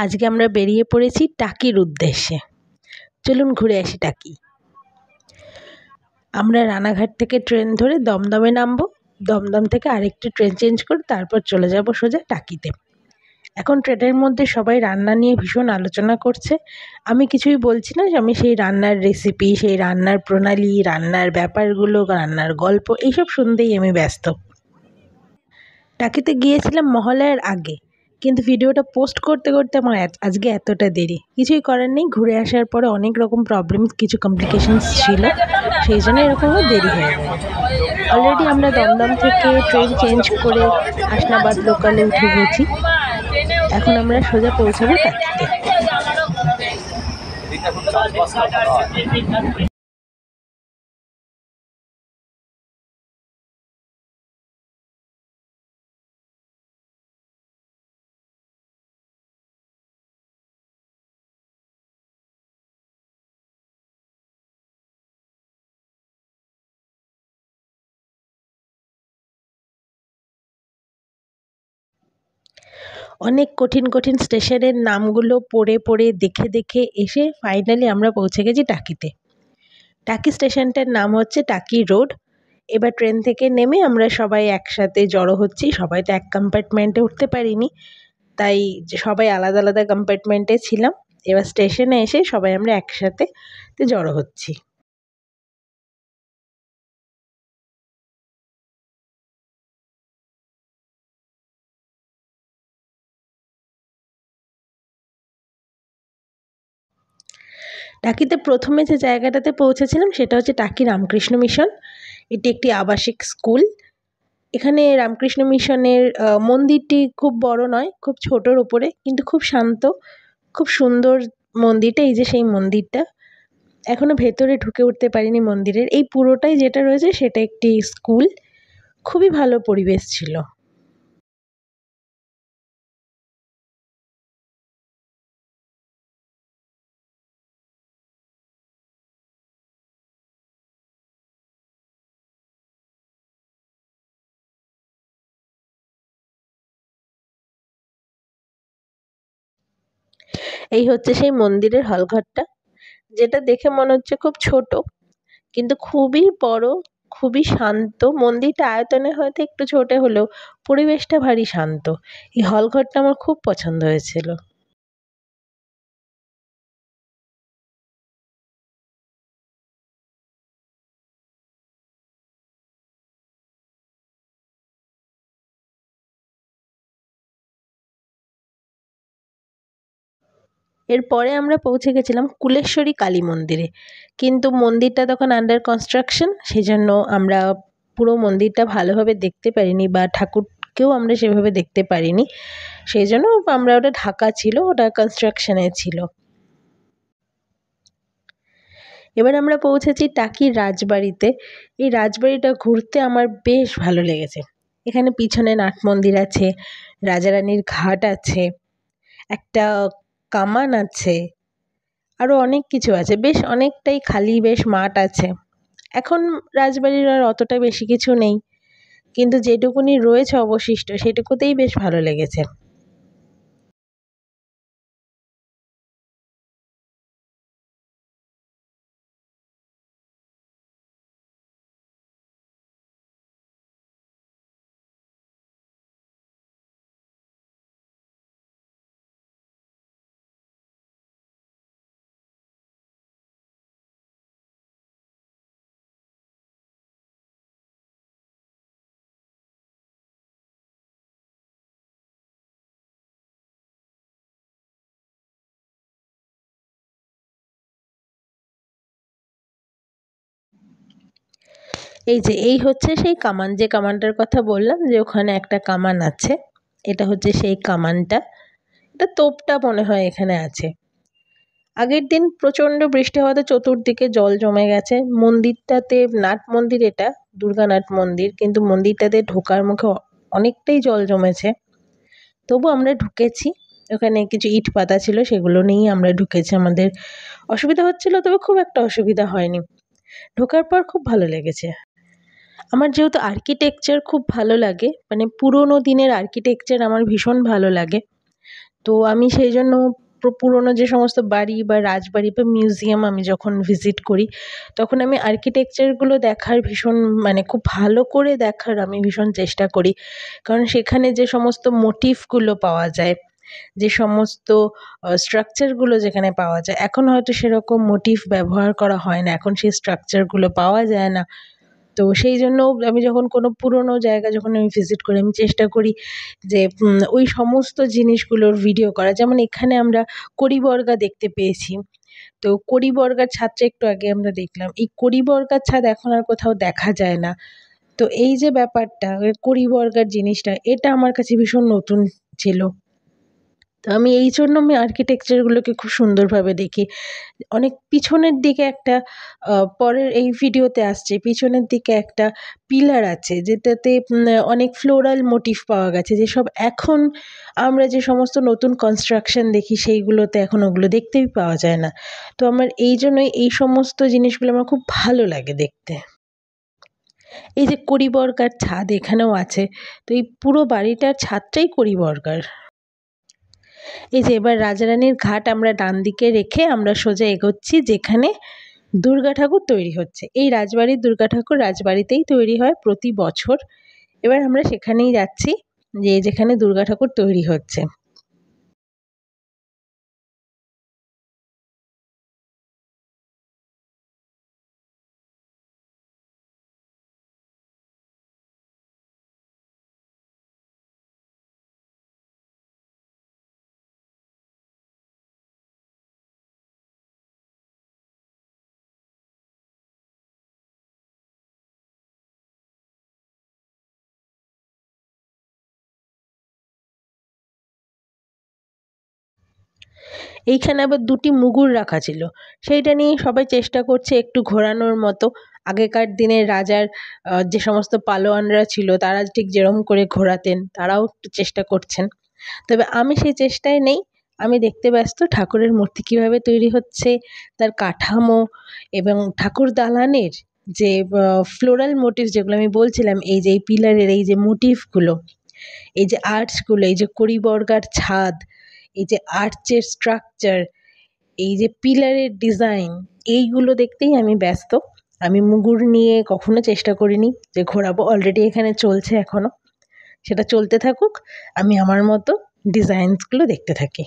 আজকে আমরা বেরিয়ে পড়েছি টাকির উদ্দেশ্যে। চলুন ঘুরে আসি টাকি। আমরা রানাঘাট থেকে ট্রেন ধরে দমদমে নামবো। দমদম থেকে আরেকটি ট্রেন চেঞ্জ করে তারপর চলে যাব সোজা টাকিতে। এখন ট্রেনের মধ্যে সবাই রান্না নিয়ে ভীষণ আলোচনা করছে। আমি কিছুই বলছি না, আমি সেই রান্নার রেসিপি, সেই রান্নার প্রণালী, রান্নার ব্যাপারগুলো, রান্নার গল্প এইসব শুনতেই আমি ব্যস্ত। টাকিতে গিয়েছিলাম মহালয়ার আগে, কিন্তু ভিডিওটা পোস্ট করতে করতে আমার আজকে এতটা দেরি। কিছুই করার নেই, ঘুরে আসার পরে অনেক রকম প্রবলেম, কিছু কমপ্লিকেশনস ছিল, সেই জন্য এরকম দেরি হয়ে গেল। অলরেডি আমরা দমদম থেকে ট্রেন চেঞ্জ করে হাসনাবাদ লোকালে উঠে গেছি। এখন আমরা সোজা পৌঁছাবো টাকিতে। অনেক কঠিন কঠিন স্টেশনের নামগুলো পড়ে পড়ে দেখে দেখে এসে ফাইনালি আমরা পৌঁছে গেছি টাকিতে। টাকি স্টেশনটার নাম হচ্ছে টাকি রোড। এবার ট্রেন থেকে নেমে আমরা সবাই একসাথে জড়ো হচ্ছি। সবাই তো এক কম্পার্টমেন্টে উঠতে পারিনি, তাই সবাই আলাদা আলাদা কম্পার্টমেন্টে ছিলাম। এবার স্টেশনে এসে সবাই আমরা একসাথে জড়ো হচ্ছি। টাকিতে প্রথমে যে জায়গাটাতে পৌঁছেছিলাম সেটা হচ্ছে টাকি রামকৃষ্ণ মিশন। এটি একটি আবাসিক স্কুল। এখানে রামকৃষ্ণ মিশনের মন্দিরটি খুব বড় নয়, খুব ছোটোর ওপরে, কিন্তু খুব শান্ত, খুব সুন্দর মন্দিরটা। এই যে সেই মন্দিরটা, এখনও ভেতরে ঢুকে উঠতে পারিনি মন্দিরের। এই পুরোটাই যেটা রয়েছে সেটা একটি স্কুল। খুবই ভালো পরিবেশ ছিল। এই হচ্ছে সেই মন্দিরের হলঘরটা, যেটা দেখে মনে হচ্ছে খুব ছোট, কিন্তু খুবই বড়, খুবই শান্ত। মন্দিরটা আয়তনে হয়তো একটু ছোট হলেও পরিবেশটা ভারী শান্ত। এই হলঘরটা আমার খুব পছন্দ হয়েছিল। এরপরে আমরা পৌঁছে গেছিলাম কুলেশ্বরী কালী মন্দিরে, কিন্তু মন্দিরটা তখন আন্ডার কনস্ট্রাকশন, সেই জন্য আমরা পুরো মন্দিরটা ভালোভাবে দেখতে পারিনি, বা ঠাকুরকেও আমরা সেভাবে দেখতে পারিনি। সেই জন্য আমরা, ওটা ঢাকা ছিল, ওটা কনস্ট্রাকশনে ছিল। এবার আমরা পৌঁছেছি টাকির রাজবাড়িতে। এই রাজবাড়িটা ঘুরতে আমার বেশ ভালো লেগেছে। এখানে পিছনে নাট মন্দির আছে, রাজারানীর ঘাট আছে, একটা কামান আছে, আরও অনেক কিছু আছে। বেশ অনেকটাই খালি, বেশ মাঠ আছে। এখন রাজবাড়ির আর অতটা বেশি কিছু নেই, কিন্তু যেটুকুনি রয়েছে অবশিষ্ট সেটুকুতেই বেশ ভালো লেগেছে। এই যে এই হচ্ছে সেই কামান, যে কামানটার কথা বললাম যে ওখানে একটা কামান আছে, এটা হচ্ছে সেই কামানটা। এটা তোপটা মনে হয় এখানে আছে। আগের দিন প্রচণ্ড বৃষ্টি হওয়াতে চতুর্দিকে জল জমে গেছে। মন্দিরটাতে, নাট মন্দির এটা, দুর্গানাট মন্দির, কিন্তু মন্দিরটাতে ঢোকার মুখে অনেকটাই জল জমেছে। তবু আমরা ঢুকেছি। ওখানে কিছু ইট পাতা ছিল, সেগুলো নিয়েই আমরা ঢুকেছি। আমাদের অসুবিধা হচ্ছিল, তবে খুব একটা অসুবিধা হয়নি। ঢোকার পর খুব ভালো লেগেছে। আমার যেহেতু আর্কিটেকচার খুব ভালো লাগে, মানে পুরোনো দিনের আর্কিটেকচার আমার ভীষণ ভালো লাগে, তো আমি সেই জন্য পুরোনো যে সমস্ত বাড়ি বা রাজবাড়ি বা মিউজিয়াম আমি যখন ভিজিট করি, তখন আমি আর্কিটেকচারগুলো দেখার ভীষণ মানে খুব ভালো করে দেখার আমি ভীষণ চেষ্টা করি। কারণ সেখানে যে সমস্ত মোটিফগুলো পাওয়া যায়, যে সমস্ত স্ট্রাকচারগুলো যেখানে পাওয়া যায়, এখন হয়তো সেরকম মোটিফ ব্যবহার করা হয় না, এখন সেই স্ট্রাকচারগুলো পাওয়া যায় না। তো সেই জন্য আমি যখন কোনো পুরোনো জায়গা যখন আমি ভিজিট করি, আমি চেষ্টা করি যে ওই সমস্ত জিনিসগুলোর ভিডিও করা। যেমন এখানে আমরা কড়িবর্গা দেখতে পেয়েছি। তো কড়িবর্গার ছাদটা একটু আগে আমরা দেখলাম। এই কড়িবর্গার ছাদ এখন আর কোথাও দেখা যায় না। তো এই যে ব্যাপারটা, কড়িবর্গার জিনিসটা, এটা আমার কাছে ভীষণ নতুন ছিল। তো আমি এই জন্য আমি আর্কিটেকচারগুলোকে খুব সুন্দরভাবে দেখি। অনেক পিছনের দিকে একটা পরের এই ভিডিওতে আসছে, পিছনের দিকে একটা পিলার আছে যেটাতে অনেক ফ্লোরাল মোটিফ পাওয়া গেছে, যেসব এখন আমরা যে সমস্ত নতুন কনস্ট্রাকশন দেখি সেইগুলোতে এখন ওগুলো দেখতেই পাওয়া যায় না। তো আমার এই জন্যই এই সমস্ত জিনিসগুলো আমার খুব ভালো লাগে দেখতে। এই যে কড়িবর্গার ছাদ এখানেও আছে, তো এই পুরো বাড়িটার ছাদটাই কড়িবর্গার। এই যে এবার রাজারানীর ঘাট আমরা ডান দিকে রেখে আমরা সোজা এগোচ্ছি যেখানে দুর্গা ঠাকুর তৈরি হচ্ছে। এই রাজবাড়ির দুর্গা ঠাকুর রাজবাড়িতেই তৈরি হয় প্রতি বছর। এবার আমরা সেখানেই যাচ্ছি, যে যেখানে দুর্গা ঠাকুর তৈরি হচ্ছে। এইখানে আবার দুটি মুগুর রাখা ছিল, সেইটা নিয়ে সবাই চেষ্টা করছে একটু ঘোরানোর মতো। আগেকার দিনের রাজার যে সমস্ত পালোয়ানরা ছিল তারা ঠিক যেরকম করে ঘোরাতেন, তারাও একটু চেষ্টা করছেন। তবে আমি সেই চেষ্টায় নেই। আমি দেখতে ব্যস্ত ঠাকুরের মূর্তি কীভাবে তৈরি হচ্ছে, তার কাঠামো এবং ঠাকুর দালানের যে ফ্লোরাল মোটিভ যেগুলো আমি বলছিলাম, এই যে এই পিলারের এই যে মোটিভগুলো, এই যে আর্চগুলো, এই যে কড়িবর্গার ছাদ, এই যে আর্চের স্ট্রাকচার, এই যে পিলারের ডিজাইন, এইগুলো দেখতেই আমি ব্যস্ত। আমি মুগুর নিয়ে কখনো চেষ্টা করিনি যে ঘোরাবো, অলরেডি এখানে চলছে এখনও, সেটা চলতে থাকুক, আমি আমার মতো ডিজাইনসগুলো দেখতে থাকি।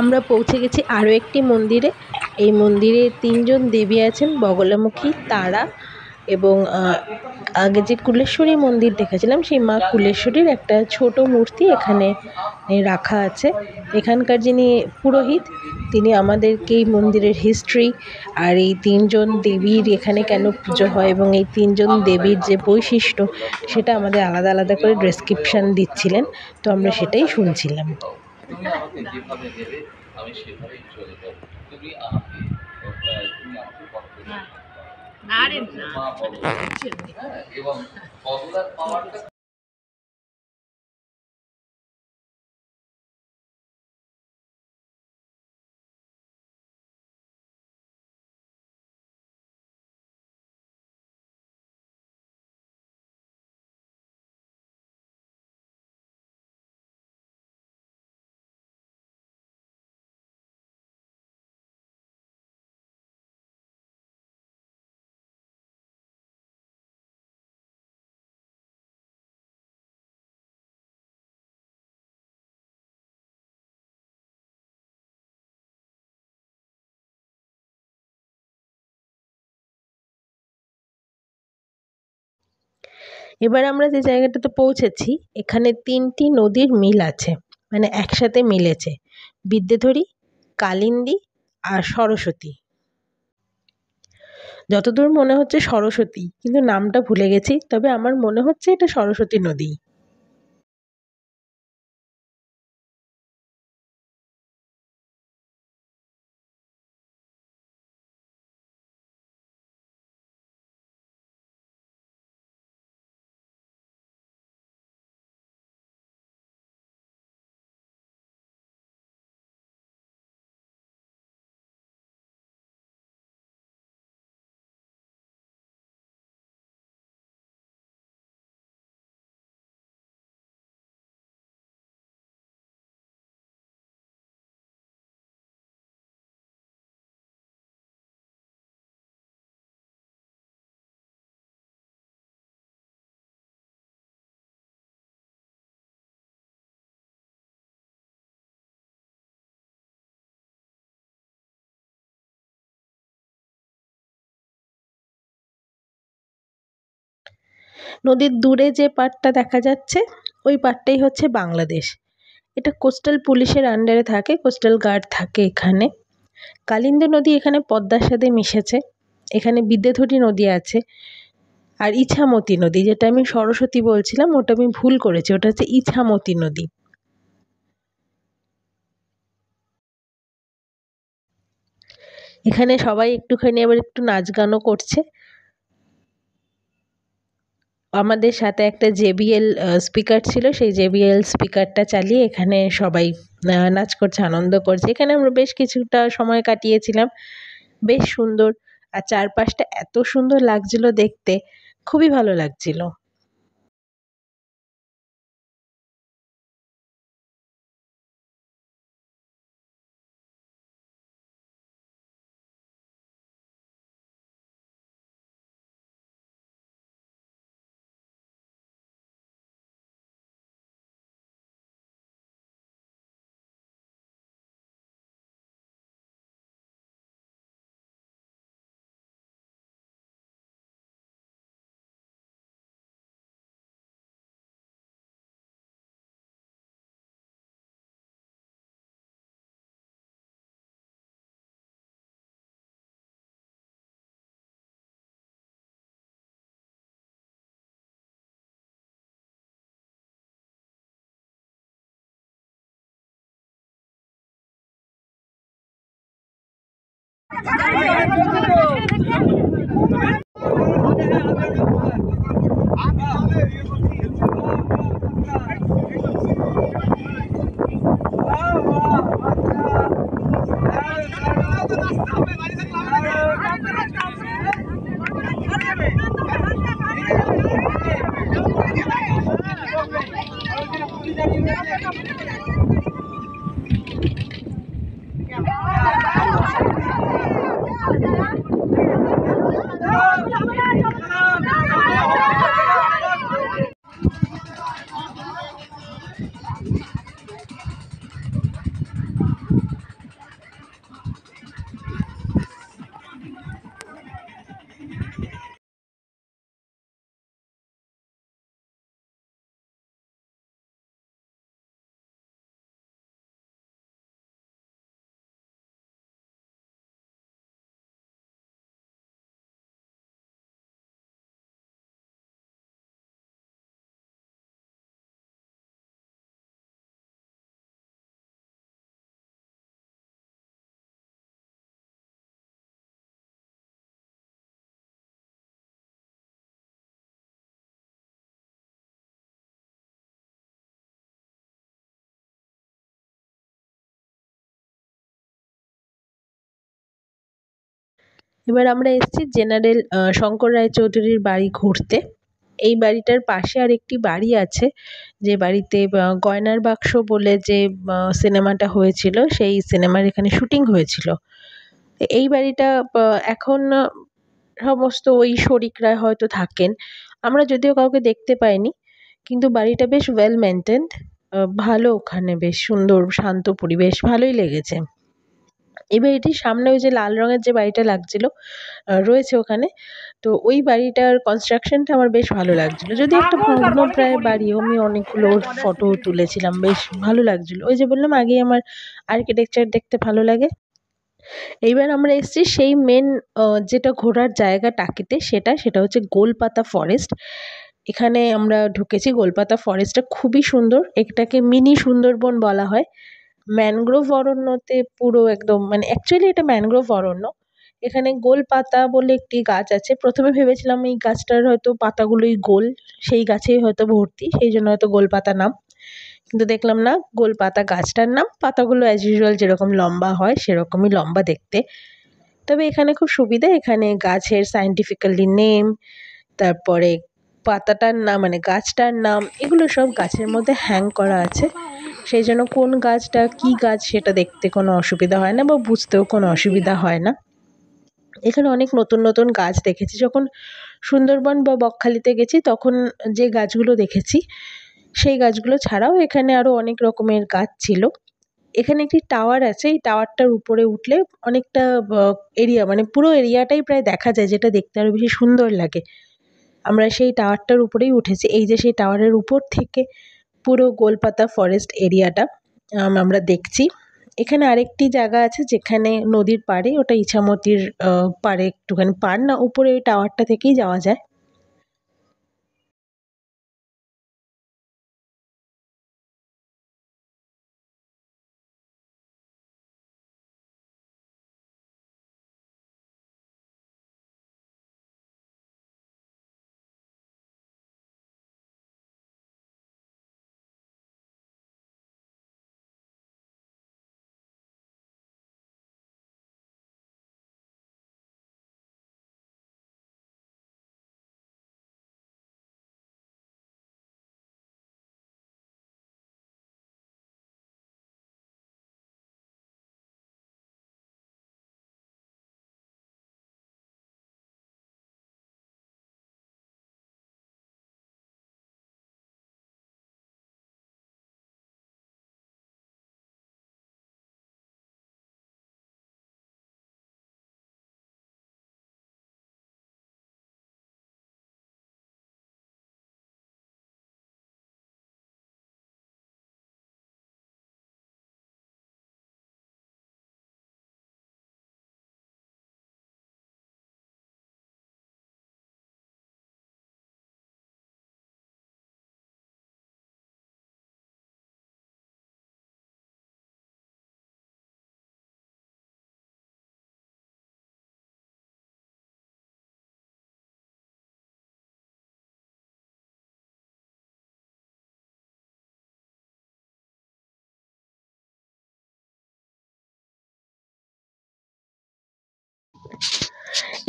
আমরা পৌঁছে গেছি আরও একটি মন্দিরে। এই মন্দিরে তিনজন দেবী আছেন, বগলামুখী, তারা এবং আগে যে কুলেশ্বরী মন্দির দেখেছিলাম সেই মা কুলেশ্বরীর একটা ছোট মূর্তি এখানে রাখা আছে। এখানকার যিনি পুরোহিত, তিনি আমাদেরকে এই মন্দিরের হিস্ট্রি আর এই তিনজন দেবীর এখানে কেন পুজো হয় এবং এই তিনজন দেবীর যে বৈশিষ্ট্য, সেটা আমাদের আলাদা আলাদা করে ডেসক্রিপশান দিচ্ছিলেন। তো আমরা সেটাই শুনছিলাম। তুমি আমাকে যেভাবে নেবে আমি সেভাবেই চলে যাব। তুমি আমাকে পথ প্রদর্শন করো। আরে না, মা বলো। হ্যাঁ, এবং বদলার পাওয়ারটা এবার আমরা যে জায়গাটাতে পৌঁছেছি এখানে 3টি নদীর মিল আছে, মানে একসাথে মিলেছে, বিদ্যেধরী, কালিন্দী আর সরস্বতী। যতদূর মনে হচ্ছে সরস্বতী, কিন্তু নামটা ভুলে গেছি, তবে আমার মনে হচ্ছে এটা সরস্বতী নদী। নদীর দূরে যে পাড়টা দেখা যাচ্ছে ওই পাড়টাই হচ্ছে বাংলাদেশ। এটা কোস্টাল পুলিশের আন্ডারে থাকে, কোস্টাল গার্ড থাকে এখানে। কালিন্দী নদী এখানে পদ্মার সাথে মিশেছে। এখানে বিদ্যাধরী নদী আছে, আর ইছামতি নদী, যেটা আমি সরস্বতী বলছিলাম ওটা আমি ভুল করেছি, ওটা হচ্ছে ইছামতি নদী। এখানে সবাই একটুখানি আবার একটু নাচ গানও করছে। আমাদের সাথে একটা JBL স্পিকার ছিল, সেই JBL স্পিকারটা চালিয়ে এখানে সবাই নাচ করছে, আনন্দ করছে। এখানে আমরা বেশ কিছুটা সময় কাটিয়েছিলাম, বেশ সুন্দর। আর চারপাশটা এত সুন্দর লাগছিল দেখতে, খুবই ভালো লাগছিল। এবার আমরা এসেছি জেনারেল শঙ্কর রায়চৌধুরীর বাড়ি ঘুরতে। এই বাড়িটার পাশে আর একটি বাড়ি আছে, যে বাড়িতে গয়নার বাক্স বলে যে সিনেমাটা হয়েছিল, সেই সিনেমার এখানে শুটিং হয়েছিল। এই বাড়িটা এখন সমস্ত ওই শরিকরা হয়তো থাকেন, আমরা যদিও কাউকে দেখতে পাইনি, কিন্তু বাড়িটা বেশ ওয়েল মেনটেন্ড, ভালো, ওখানে বেশ সুন্দর শান্ত পরিবেশ, ভালোই লেগেছে। এই বাড়িটির সামনে ওই যে লাল রঙের যে বাড়িটা লাগছিল রয়েছে ওখানে, তো ওই বাড়িটার কনস্ট্রাকশনটা আমার বেশ ভালো লাগছিল। যদি একটা ভগ্নপ্রায় বাড়িও, আমি অনেকগুলো ওর ফটো তুলেছিলাম, বেশ ভালো লাগছিল। ওই যে বললাম আগেই আমার আর্কিটেকচার দেখতে ভালো লাগে। এইবার আমরা এসেছি সেই মেন যেটা ঘোরার জায়গা টাকিতে, সেটা হচ্ছে গোলপাতা ফরেস্ট। এখানে আমরা ঢুকেছি। গোলপাতা ফরেস্টটা খুবই সুন্দর, এটাকে মিনি সুন্দরবন বলা হয়। ম্যানগ্রোভ অরণ্যতে পুরো একদম, মানে অ্যাকচুয়ালি এটা ম্যানগ্রোভ অরণ্য। এখানে গোলপাতা বলে একটি গাছ আছে। প্রথমে ভেবেছিলাম এই গাছটার হয়তো পাতাগুলোই গোল, সেই গাছেই হয়তো ভর্তি, সেই জন্য হয়তো গোলপাতা নাম। কিন্তু দেখলাম না, গোলপাতা গাছটার নাম, পাতাগুলো অ্যাজ ইউজুয়াল যেরকম লম্বা হয় সেরকমই লম্বা দেখতে। তবে এখানে খুব সুবিধা, এখানে গাছের সায়েন্টিফিক্যালি নেম, তারপরে পাতাটার নাম মানে গাছটার নাম, এগুলো সব গাছের মধ্যে হ্যাং করা আছে। সেই জন্য কোন গাছটা কী গাছ সেটা দেখতে কোনো অসুবিধা হয় না, বা বুঝতেও কোনো অসুবিধা হয় না। এখানে অনেক নতুন নতুন গাছ দেখেছি। যখন সুন্দরবন বা বকখালিতে গেছি তখন যে গাছগুলো দেখেছি, সেই গাছগুলো ছাড়াও এখানে আরও অনেক রকমের গাছ ছিল। এখানে একটি টাওয়ার আছে, এই টাওয়ারটার উপরে উঠলে অনেকটা এরিয়া, মানে পুরো এরিয়াটাই প্রায় দেখা যায়, যেটা দেখতে আরও বেশি সুন্দর লাগে। আমরা সেই টাওয়ারটার উপরেই উঠেছি। এই যে সেই টাওয়ারের উপর থেকে পুরো গোলপাতা ফরেস্ট এরিয়াটা আমরা দেখছি। এখানে আরেকটি জায়গা আছে যেখানে নদীর পাড়ে, ওটা ইছামতির পাড়ে, একটুখানি পাড় না, উপরে ওই টাওয়ারটা থেকেই যাওয়া যায়।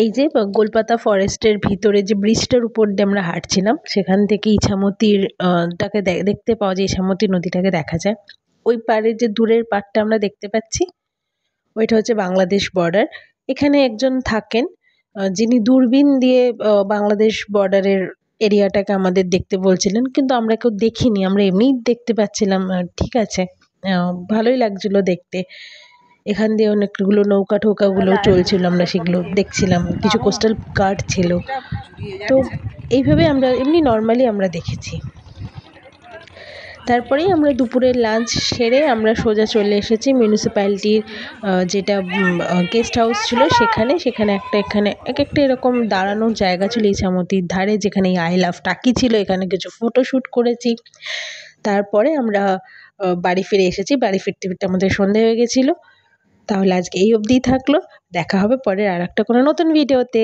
এই যে গোলপাতা ফরেস্টের ভিতরে যে ব্রিজটার উপর দিয়ে আমরা হাঁটছিলাম, সেখান থেকে ইছামতির টাকে দেখতে পাওয়া যায়, ইছামতি নদীটাকে দেখা যায়। ওই পাড়ের যে দূরের পাড়টা আমরা দেখতে পাচ্ছি, ওইটা হচ্ছে বাংলাদেশ বর্ডার। এখানে একজন থাকেন যিনি দূরবীন দিয়ে বাংলাদেশ বর্ডারের এরিয়াটাকে আমাদের দেখতে বলছিলেন, কিন্তু আমরা কেউ দেখিনি, আমরা এমনিই দেখতে পাচ্ছিলাম। ঠিক আছে, ভালোই লাগছিল দেখতে। এখান দিয়ে অনেকগুলো নৌকা ঠৌকাগুলো চলছিল, আমরা সেগুলো দেখছিলাম, কিছু কোস্টাল গার্ড ছিল। তো এইভাবে আমরা এমনি নর্মালি আমরা দেখেছি। তারপরেই আমরা দুপুরের লাঞ্চ সেরে আমরা সোজা চলে এসেছি মিউনিসিপ্যালিটির যেটা গেস্ট হাউস ছিল সেখানে। সেখানে এখানে এক একটা এরকম দাঁড়ানোর জায়গা ছিল ইছামতির ধারে, যেখানে এই আই লাভ টাকি ছিল। এখানে কিছু ফটোশ্যুট করেছি। তারপরে আমরা বাড়ি ফিরে এসেছি। বাড়ি ফিরতে ফিরতে আমাদের সন্ধে হয়ে গেছিলো। তাহলে আজকে এই অবধিই থাকলো। দেখা হবে পরের আর একটা কোনো নতুন ভিডিওতে।